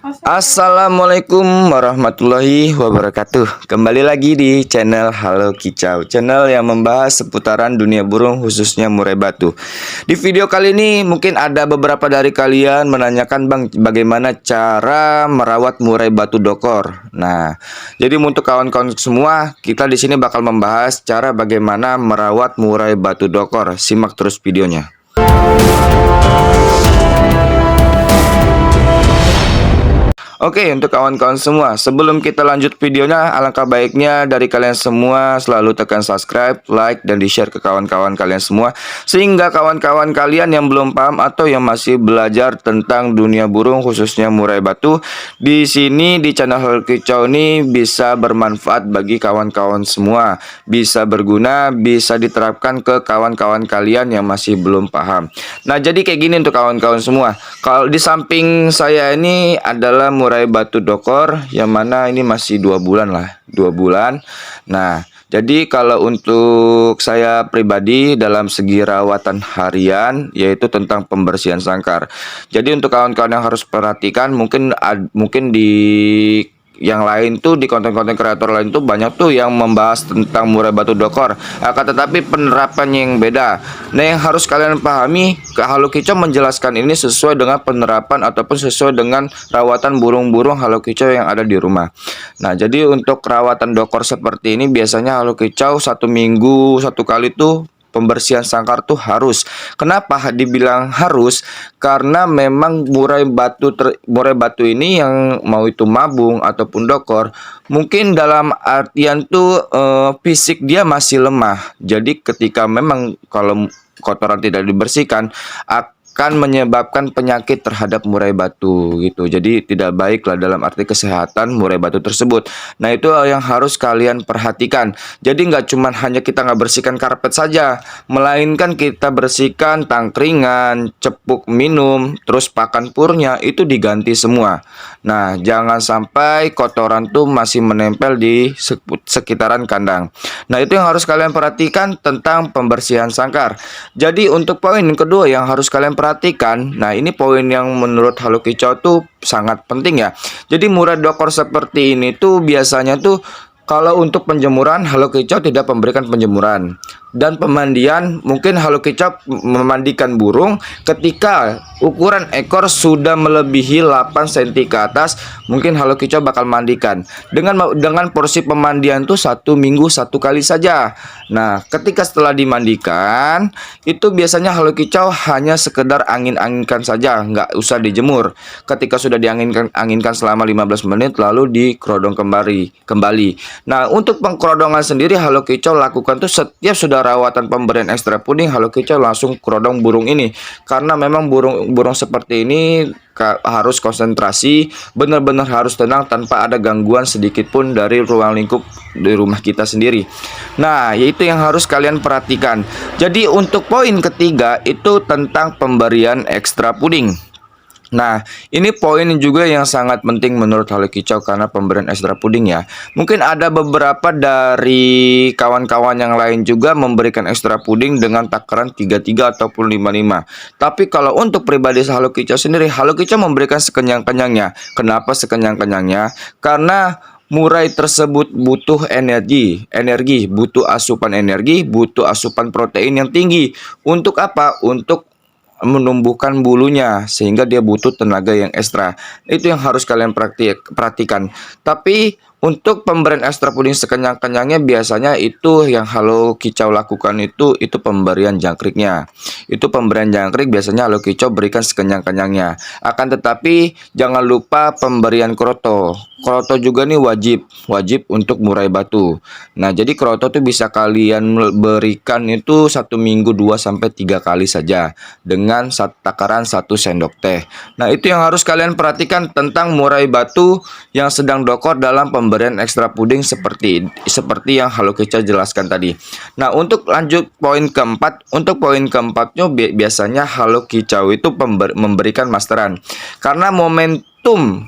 Assalamualaikum warahmatullahi wabarakatuh. Kembali lagi di channel Halo Kicau, channel yang membahas seputaran dunia burung khususnya murai batu. Di video kali ini mungkin ada beberapa dari kalian menanyakan, Bang, bagaimana cara merawat murai batu dokor. Nah, jadi untuk kawan-kawan semua, kita di sini bakal membahas cara bagaimana merawat murai batu dokor. Simak terus videonya. Oke, untuk kawan-kawan semua, sebelum kita lanjut videonya, alangkah baiknya dari kalian semua selalu tekan subscribe, like, dan di-share ke kawan-kawan kalian semua, sehingga kawan-kawan kalian yang belum paham atau yang masih belajar tentang dunia burung khususnya murai batu, di sini di channel Halo Kicau ini bisa bermanfaat bagi kawan-kawan semua, bisa berguna, bisa diterapkan ke kawan-kawan kalian yang masih belum paham. Nah, jadi kayak gini untuk kawan-kawan semua. Kalau di samping saya ini adalah murai batu dokor, yang mana ini masih 2 bulan lah, 2 bulan. Nah, jadi kalau untuk saya pribadi dalam segi rawatan harian, yaitu tentang pembersihan sangkar. Jadi untuk kawan-kawan yang harus perhatikan, mungkin di yang lain tuh, di konten-konten kreator lain tuh banyak tuh yang membahas tentang murai batu dokor, akan tetapi penerapannya yang beda. Nah, yang harus kalian pahami, Halo Kicau menjelaskan ini sesuai dengan penerapan ataupun sesuai dengan rawatan burung-burung Halo Kicau yang ada di rumah. Nah, jadi untuk rawatan dokor seperti ini biasanya Halo Kicau 1 minggu 1 kali tuh pembersihan sangkar tuh harus. Kenapa dibilang harus? Karena memang murai batu ini yang mau itu mabung ataupun dokor, mungkin dalam artian tuh fisik dia masih lemah. Jadi ketika memang kalau kotoran tidak dibersihkan akan menyebabkan penyakit terhadap murai batu gitu. Jadi tidak baik lah dalam arti kesehatan murai batu tersebut. Nah, itu yang harus kalian perhatikan. Jadi nggak cuman hanya kita nggak bersihkan karpet saja, melainkan kita bersihkan tangkringan, cepuk minum, terus pakan purnya itu diganti semua. Nah, jangan sampai kotoran tuh masih menempel di sekitaran kandang. Nah, itu yang harus kalian perhatikan tentang pembersihan sangkar. Jadi untuk poin yang kedua yang harus kalian perhatikan, nah ini poin yang menurut Halo Kicau tuh sangat penting ya. Jadi murai dokor seperti ini tuh biasanya tuh kalau untuk penjemuran, Halo Kicau tidak memberikan penjemuran. Dan pemandian, mungkin Halo Kicau memandikan burung ketika ukuran ekor sudah melebihi 8 cm ke atas, mungkin Halo Kicau bakal mandikan. Dengan porsi pemandian tuh 1 minggu 1 kali saja. Nah, ketika setelah dimandikan, itu biasanya Halo Kicau hanya sekedar angin-anginkan saja, nggak usah dijemur. Ketika sudah dianginkan selama 15 menit, lalu dikerodong kembali. Nah, untuk pengkerodongan sendiri Halo Kicau lakukan tuh setiap sudah rawatan pemberian ekstra puding, Halo Kicau langsung kerodong burung ini. Karena memang burung seperti ini harus konsentrasi, benar-benar harus tenang tanpa ada gangguan sedikit pun dari ruang lingkup di rumah kita sendiri. Nah, yaitu yang harus kalian perhatikan. Jadi untuk poin ketiga itu tentang pemberian ekstra puding. Nah, ini poin juga yang sangat penting menurut Halo Kicau karena pemberian ekstra puding ya. Mungkin ada beberapa dari kawan-kawan yang lain juga memberikan ekstra puding dengan takaran 33 ataupun 55. Tapi kalau untuk pribadi Halo Kicau sendiri, Halo Kicau memberikan sekenyang-kenyangnya. Kenapa sekenyang-kenyangnya? Karena murai tersebut butuh energi, butuh asupan energi, butuh asupan protein yang tinggi. Untuk apa? Untuk menumbuhkan bulunya, sehingga dia butuh tenaga yang ekstra. Itu yang harus kalian perhatikan. Tapi untuk pemberian ekstra puding sekenyang-kenyangnya biasanya itu yang Halo Kicau lakukan itu pemberian jangkriknya. Itu pemberian jangkrik biasanya Halo Kicau berikan sekenyang-kenyangnya. Akan tetapi jangan lupa pemberian kroto. Kroto juga nih wajib untuk murai batu. Nah, jadi kroto tuh bisa kalian berikan itu 1 minggu 2-3 kali saja dengan takaran 1 sendok teh. Nah, itu yang harus kalian perhatikan tentang murai batu yang sedang dokor dalam pemberian ekstra puding seperti yang Halo Kicau jelaskan tadi. Nah, untuk lanjut poin keempat, untuk poin keempatnya biasanya Halo Kicau itu memberikan masteran. Karena momentum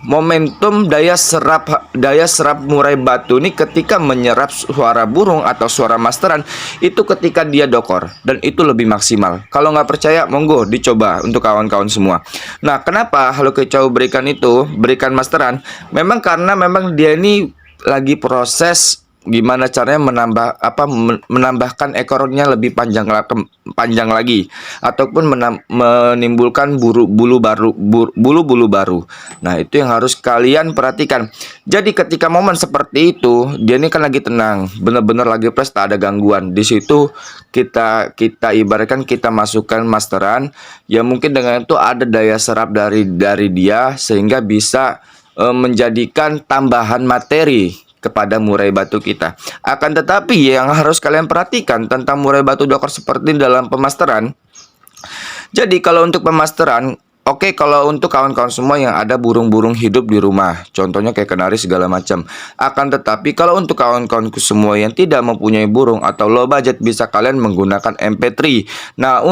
momentum daya serap murai batu ini ketika menyerap suara burung atau suara masteran itu ketika dia dokor, dan itu lebih maksimal. Kalau nggak percaya, monggo dicoba untuk kawan-kawan semua. Nah, kenapa Halo Kicau berikan masteran? Memang karena memang dia ini lagi proses gimana caranya menambahkan ekornya lebih panjang lagi, ataupun menimbulkan bulu bulu baru. Nah, itu yang harus kalian perhatikan. Jadi ketika momen seperti itu, dia ini kan lagi tenang, bener-bener lagi fresh, tak ada gangguan. Di situ kita ibaratkan kita masukkan masteran, ya mungkin dengan itu ada daya serap dari dia sehingga bisa menjadikan tambahan materi kepada murai batu kita. Akan tetapi yang harus kalian perhatikan tentang murai batu dokor seperti dalam pemasteran. Jadi kalau untuk pemasteran, oke, kalau untuk kawan-kawan semua yang ada burung-burung hidup di rumah, contohnya kayak kenari segala macam. Akan tetapi kalau untuk kawan-kawanku semua yang tidak mempunyai burung atau low budget, bisa kalian menggunakan MP3. Nah,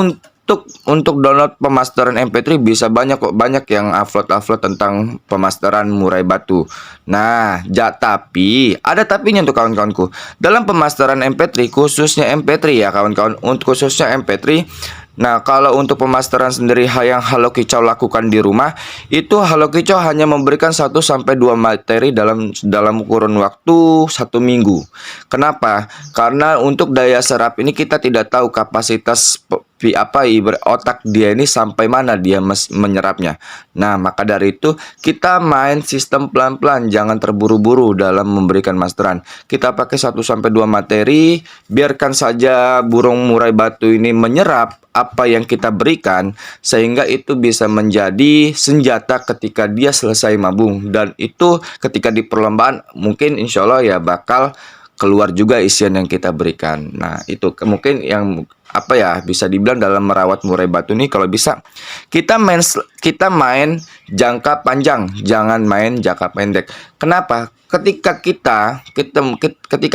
untuk download pemasteran MP3 bisa banyak yang upload tentang pemasteran murai batu. Nah, tapi ada tapinya untuk kawan-kawanku. Dalam pemasteran MP3, khususnya MP3 ya kawan-kawan, untuk khususnya MP3. Nah, kalau untuk pemasteran sendiri yang Halo Kicau lakukan di rumah, itu Halo Kicau hanya memberikan 1-2 materi dalam kurun waktu 1 minggu. Kenapa? Karena untuk daya serap ini kita tidak tahu kapasitas otak dia ini sampai mana dia menyerapnya. Nah, maka dari itu kita main sistem pelan-pelan, jangan terburu-buru dalam memberikan masteran. Kita pakai 1-2 materi, biarkan saja burung murai batu ini menyerap apa yang kita berikan, sehingga itu bisa menjadi senjata ketika dia selesai mabung. Dan itu ketika di perlombaan mungkin insya Allah ya bakal keluar juga isian yang kita berikan. Nah, itu mungkin yang bisa dibilang dalam merawat murai batu ini. Kalau bisa kita main jangka panjang, jangan main jangka pendek. Kenapa? Ketika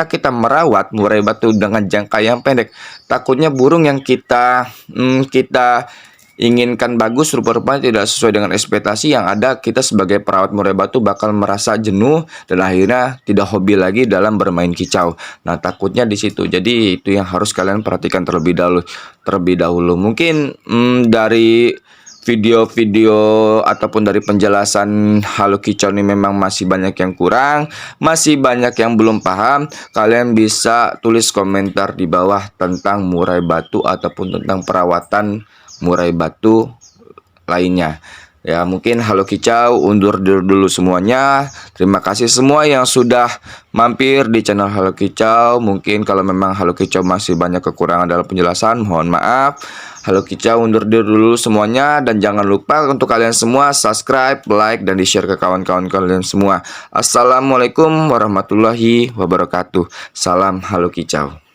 kita merawat murai batu dengan jangka yang pendek, takutnya burung yang kita inginkan bagus rupa-rupanya tidak sesuai dengan ekspektasi. Yang ada kita sebagai perawat murai batu bakal merasa jenuh dan akhirnya tidak hobi lagi dalam bermain kicau. Nah, takutnya di situ. Jadi itu yang harus kalian perhatikan terlebih dahulu. Mungkin dari video-video ataupun dari penjelasan Halo Kicau ini memang masih banyak yang kurang, masih banyak yang belum paham. Kalian bisa tulis komentar di bawah tentang murai batu ataupun tentang perawatan murai batu lainnya. Ya, mungkin Halo Kicau undur dulu semuanya. Terima kasih semua yang sudah mampir di channel Halo Kicau. Mungkin kalau memang Halo Kicau masih banyak kekurangan dalam penjelasan, mohon maaf. Halo Kicau undur dulu semuanya, dan jangan lupa untuk kalian semua subscribe, like, dan di-share ke kawan-kawan kalian semua. Assalamualaikum warahmatullahi wabarakatuh. Salam Halo Kicau.